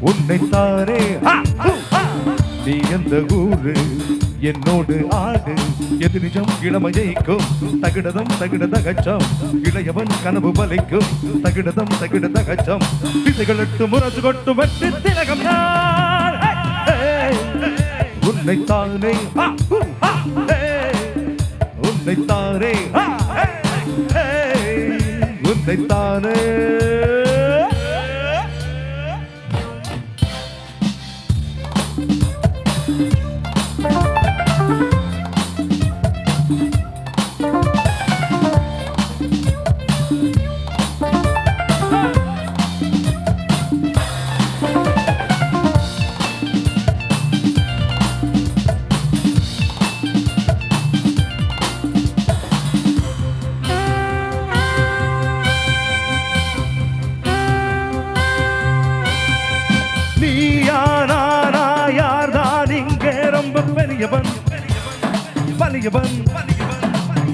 உன்னைத்தானே நீ எந்த ஊரு என்னோடு ஆடு எது நிஜம் இளமை ஜெயிக்கும் தகிடதம் தகிட தகச்சம் இளையவன் கனவு பலிக்கும் தகிடதம் தகிட தகச்சம் திசைகள் எட்டு முரசு கொட்டு வெற்றி திலகம் உன்னைத்தானே உன்னைத்தானே உன்னைத்தானே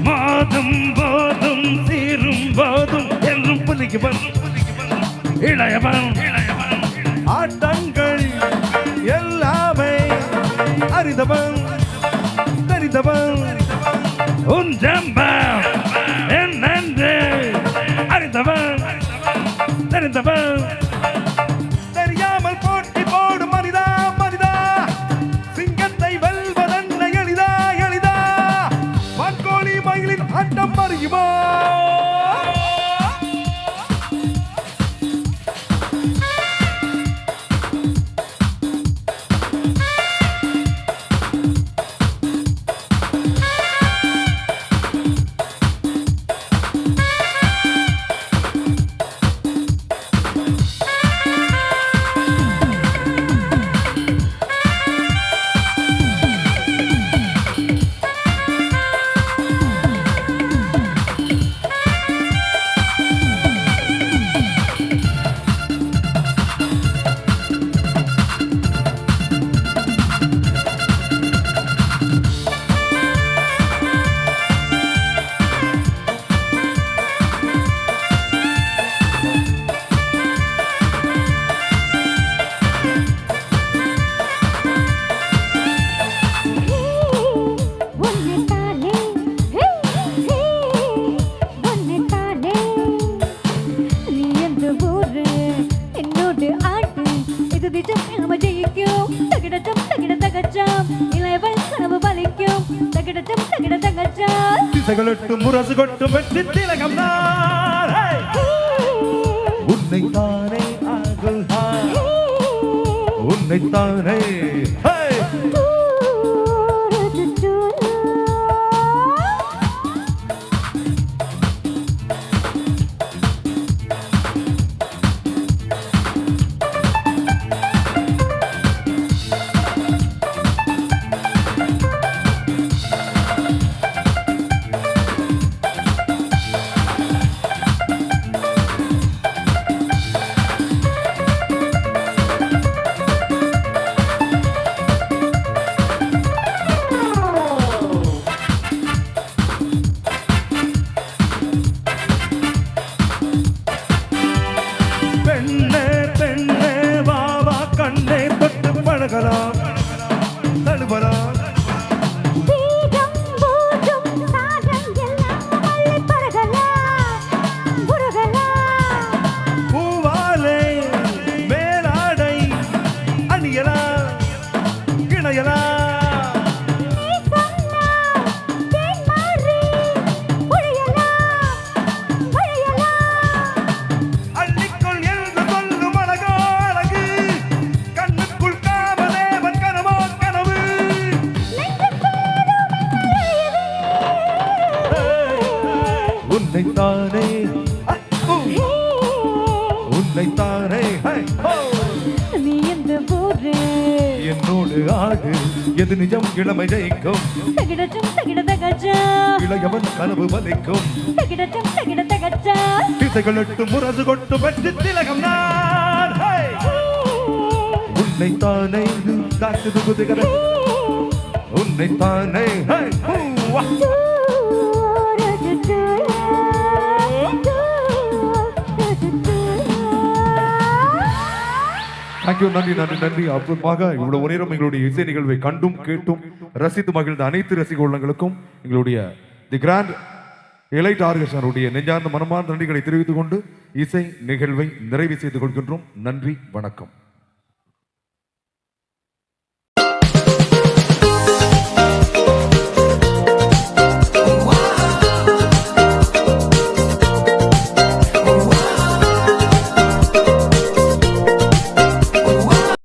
மாதும் போதும் சீரும் போதும் என்றும் புலியவன் இளையவன் ஆட்டங்கள் எல்லாமே அறிந்தவன் தெரிந்தவன் உன் ஜம்பம் என்னென்று அறிந்தவன் தெரிந்தவன் தெரியாமல் போட்டி போடும் மனிதா மனிதா சிங்கத்தை வெல்வதென்ன எளிதா எளிதா வான்கோழி மயிலின் ஆட்டம் அறியுமா திசைகளெட்டு முரசு கொட்டும் வெற்றி திலகம் உன்னைத்தானே உன்னைத்தானே எது நிஜம் இளமை ஜெயிக்கும் தகிடட்டும் தகிடதகஜம் இளையவன் கனவு வலிக்கும் தகிடட்டும் தகிடதகஜம் திசைகள் எட்டு முரசு கொட்டு வெற்றி திலகம் நான் உன்னை தானே தாக்குது குதிகர உன்னை தானே தேங்க்யூ. நன்றி நன்றி நன்றி. அற்புதமாக இவ்வளவு நேரம் எங்களுடைய இசை நிகழ்வை கண்டும் கேட்டும் ரசித்து மகிழ்ந்த அனைத்து ரசிக உள்ளங்களுக்கும் எங்களுடைய தி கிராண்ட் எலைட் ஆர்கெஸ்ட்ராவுடைய நெஞ்சார்ந்த மனமார்ந்த நன்றிகளை தெரிவித்துக் கொண்டு இசை நிகழ்வை நிறைவு செய்து கொள்கின்றோம். நன்றி, வணக்கம்.